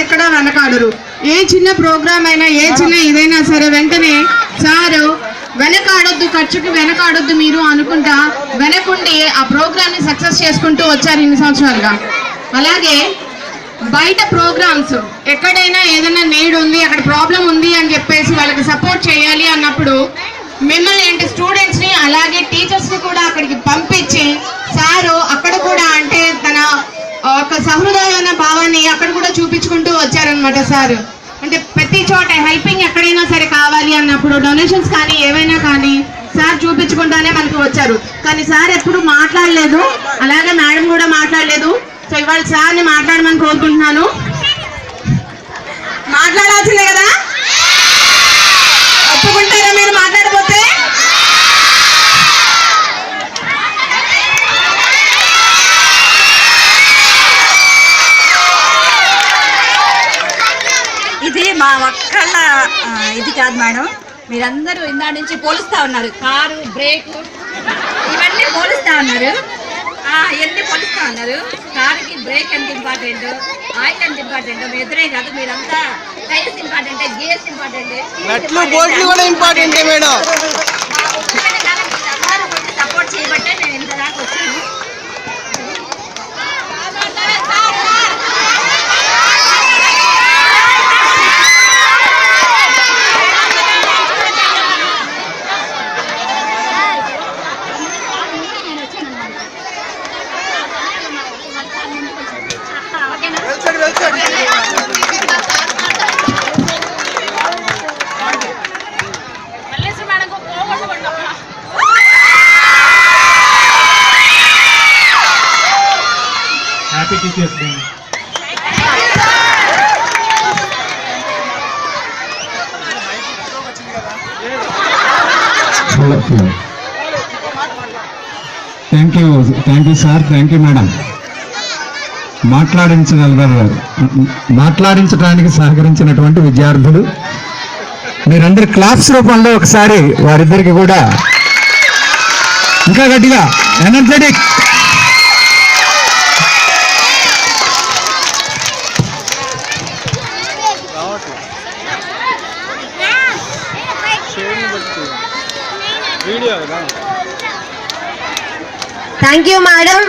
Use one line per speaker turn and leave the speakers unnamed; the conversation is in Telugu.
ఎక్కడా వెనకాడరు. ఏ చిన్న ప్రోగ్రామ్ అయినా ఏ చిన్న ఇదైనా సరే వెంటనే సారు వెనకాడొద్దు, ఖర్చుకి వెనకాడొద్దు మీరు అనుకుంటా వెనకుండి ఆ ప్రోగ్రామ్ ని సక్సెస్ చేసుకుంటూ వచ్చారు ఇన్ని సంవత్సరాలుగా. అలాగే బయట ప్రోగ్రామ్స్ ఎక్కడైనా ఏదైనా నీడ్ ఉంది, అక్కడ ప్రాబ్లం ఉంది అని చెప్పేసి వాళ్ళకి సపోర్ట్ చేయాలి అన్నప్పుడు మిమ్మల్ని అంటే స్టూడెంట్స్ ని అలాగే టీచర్స్ ని కూడా అక్కడికి పంపించి సారు అక్కడ కూడా అంటే తన ఒక సహృదయమైన భావాన్ని అక్కడ కూడా చూపించుకుంటూ వచ్చారనమాట. సారు అంటే ప్రతి చోట హెల్పింగ్ ఎక్కడైనా సరే కావాలి అన్నప్పుడు డొనేషన్స్ కానీ ఏవైనా కానీ సార్ చూపించుకుంటానే మనకు వచ్చారు. కానీ సార్ ఎప్పుడు మాట్లాడలేదు, అలాగే మేడం కూడా మాట్లాడలేదు. సో ఇవాళ సార్ని మాట్లాడమని కోరుకుంటున్నాను. మాట్లాడాల్సిందే కదా, ఒప్పుకుంటారా మీరు మాట్లాడకపోతే?
ఇది మా ఒక్కళ్ళ ఇది కాదు మేడం, మీరందరూ ఇందా నుంచి పోలుస్తా ఉన్నారు. కారు బ్రేకు ఇవన్నీ పోలుస్తా ఉన్నారు. ఎన్ని పోలుస్తా ఉన్నారు. కారుకి బ్రేక్ ఎంత ఇంపార్టెంట్, ఆయిల్ ఎంత ఇంపార్టెంట్, మీ ఎదురే కాదు మీరంతా tyres important, gears important, support చేయబట్టే నేను ఇంత దాకా వచ్చాను.
Happy teachers day.
Thank you sir, thank you madam. మాట్లాడించడానికి సహకరించినటువంటి విద్యార్థులు మీరందరూ క్లాప్స్ రూపంలో ఒకసారి వారిద్దరికి కూడా ఇంకా గట్టిగా ఎనర్జెటిక్.
Thank you madam.